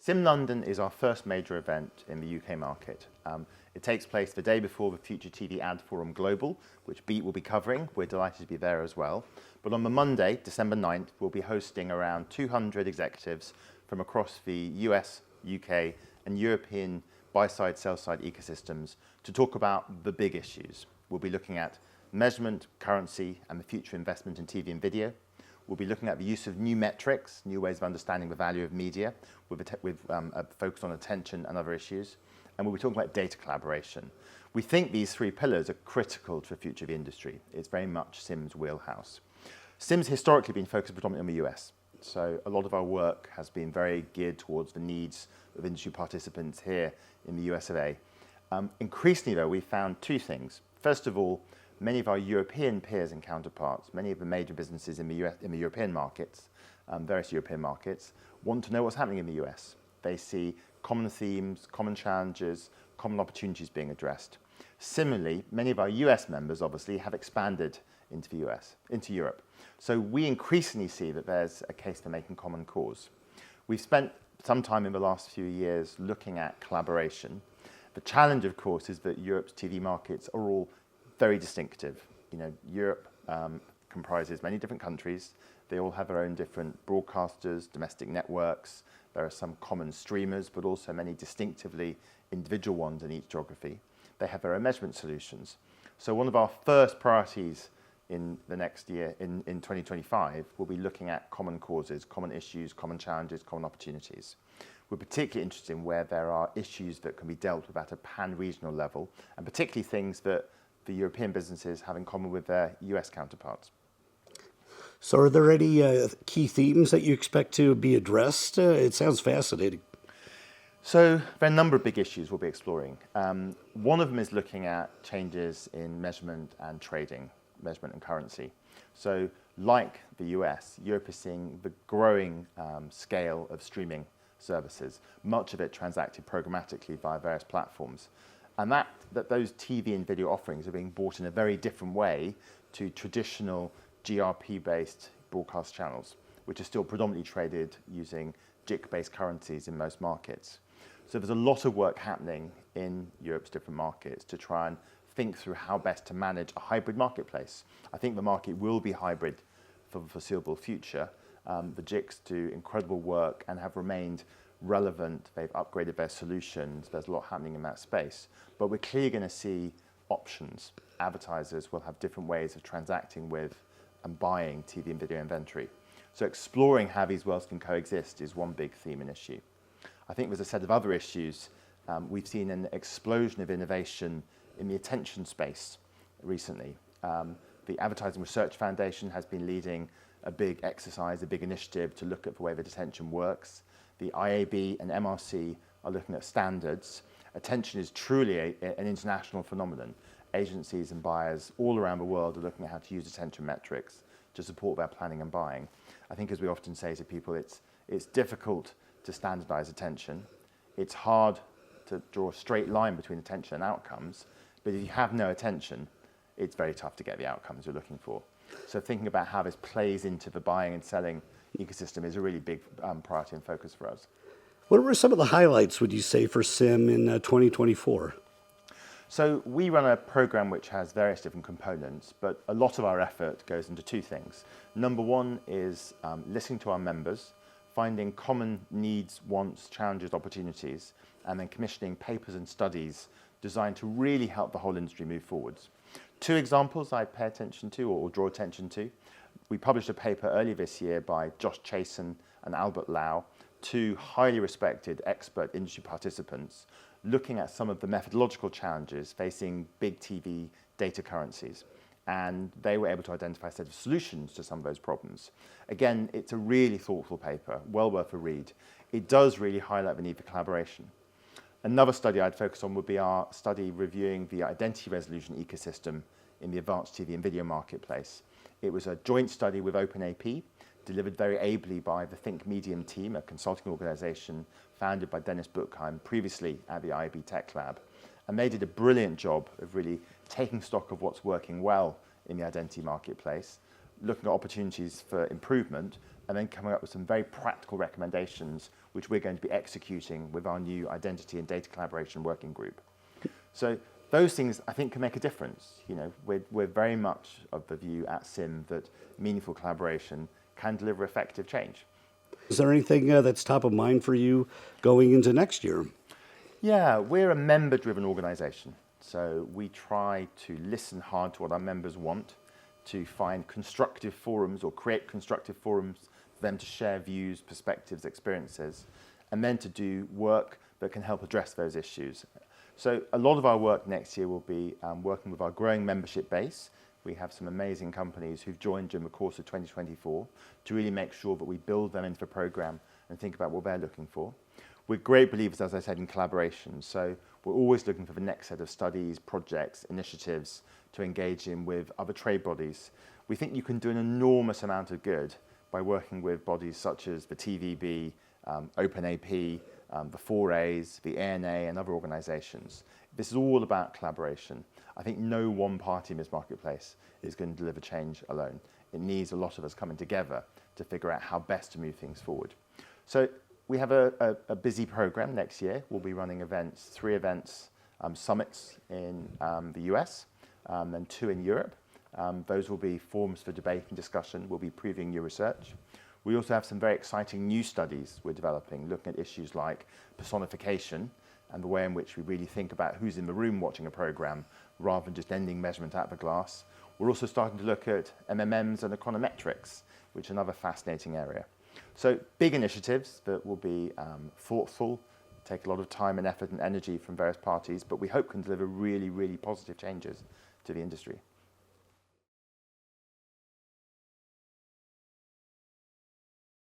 CIMM London is our first major event in the UK market. It takes place the day before the Future TV Ad Forum Global, which Beat will be covering. We're delighted to be there as well. But on the Monday, December 9th, we'll be hosting around 200 executives from across the US, UK, and European buy-side, sell-side ecosystems to talk about the big issues. We'll be looking at measurement, currency, and the future investment in TV and video. We'll be looking at the use of new metrics, new ways of understanding the value of media, with a focus on attention and other issues. And we'll be talking about data collaboration. We think these three pillars are critical to the future of the industry. It's very much CIMM's wheelhouse. CIMM's historically been focused predominantly on the US. So a lot of our work has been very geared towards the needs of industry participants here in the US of A. Increasingly, though, we found two things. First of all, many of our European peers and counterparts, many of the major businesses in the European markets, various European markets, want to know what's happening in the US. They see common themes, common challenges, common opportunities being addressed. Similarly, many of our US members obviously have expanded into Europe. So we increasingly see that there's a case for making common cause. We've spent some time in the last few years looking at collaboration. The challenge, of course, is that Europe's TV markets are all very distinctive. You know, Europe comprises many different countries. They all have their own different broadcasters, domestic networks. There are some common streamers, but also many distinctively individual ones in each geography. They have their own measurement solutions. So one of our first priorities in the next year, in 2025, will be looking at common causes, common issues, common challenges, common opportunities. We're particularly interested in where there are issues that can be dealt with at a pan-regional level, and particularly things that the European businesses have in common with their US counterparts. So are there any key themes that you expect to be addressed? It sounds fascinating. So there are a number of big issues we'll be exploring. One of them is looking at changes in measurement and trading, measurement and currency. So like the US, Europe is seeing the growing scale of streaming services, much of it transacted programmatically via various platforms. And that those TV and video offerings are being bought in a very different way to traditional GRP-based broadcast channels, which are still predominantly traded using JIC-based currencies in most markets. So there's a lot of work happening in Europe's different markets to try and think through how best to manage a hybrid marketplace. I think the market will be hybrid for the foreseeable future. The JICs do incredible work and have remained relevant. They've upgraded their solutions. There's a lot happening in that space. But we're clearly going to see options. Advertisers will have different ways of transacting with and buying TV and video inventory. So exploring how these worlds can coexist is one big theme and issue. I think there's a set of other issues. We've seen an explosion of innovation in the attention space recently. The Advertising Research Foundation has been leading a big exercise, a big initiative to look at the way that attention works. The IAB and MRC are looking at standards. Attention is truly an international phenomenon. Agencies and buyers all around the world are looking at how to use attention metrics to support their planning and buying. I think, as we often say to people, it's difficult to standardize attention. It's hard to draw a straight line between attention and outcomes, but if you have no attention, it's very tough to get the outcomes you're looking for. So thinking about how this plays into the buying and selling ecosystem is a really big priority and focus for us. What were some of the highlights, would you say, for CIMM in 2024? So we run a program which has various different components, but a lot of our effort goes into two things. Number one is listening to our members, finding common needs, wants, challenges, opportunities, and then commissioning papers and studies designed to really help the whole industry move forwards. Two examples I pay attention to or draw attention to. We published a paper earlier this year by Josh Chasen and Albert Lau, two highly respected expert industry participants, looking at some of the methodological challenges facing big TV data currencies. And they were able to identify a set of solutions to some of those problems. Again, it's a really thoughtful paper, well worth a read. It does really highlight the need for collaboration. Another study I'd focus on would be our study reviewing the identity resolution ecosystem in the advanced TV and video marketplace. It was a joint study with OpenAP, delivered very ably by the Think Medium team, a consulting organization founded by Dennis Buchheim, previously at the IAB Tech Lab. And they did a brilliant job of really taking stock of what's working well in the identity marketplace, looking at opportunities for improvement, and then coming up with some very practical recommendations which we're going to be executing with our new identity and data collaboration working group. So those things, I think, can make a difference. You know, we're very much of the view at CIMM that meaningful collaboration can deliver effective change. Is there anything that's top of mind for you going into next year? Yeah, we're a member-driven organisation. So we try to listen hard to what our members want, to find constructive forums or create constructive forums for them to share views, perspectives, experiences, and then to do work that can help address those issues. So a lot of our work next year will be working with our growing membership base. We have some amazing companies who've joined during the course of 2024 to really make sure that we build them into the programme and think about what they're looking for. We're great believers, as I said, in collaboration. So we're always looking for the next set of studies, projects, initiatives to engage in with other trade bodies. We think you can do an enormous amount of good by working with bodies such as the TVB, OpenAP, the 4As, the ANA and other organisations. This is all about collaboration. I think no one party in this marketplace is going to deliver change alone. It needs a lot of us coming together to figure out how best to move things forward. So we have a busy programme next year. We'll be running events, 3 events, summits in the US and 2 in Europe. Those will be forums for debate and discussion. We'll be previewing new research. We also have some very exciting new studies we're developing, looking at issues like personification and the way in which we really think about who's in the room watching a programme rather than just ending measurement out of the glass. We're also starting to look at MMMs and econometrics, which is another fascinating area. So big initiatives that will be thoughtful, take a lot of time and effort and energy from various parties, but we hope can deliver really, really positive changes to the industry.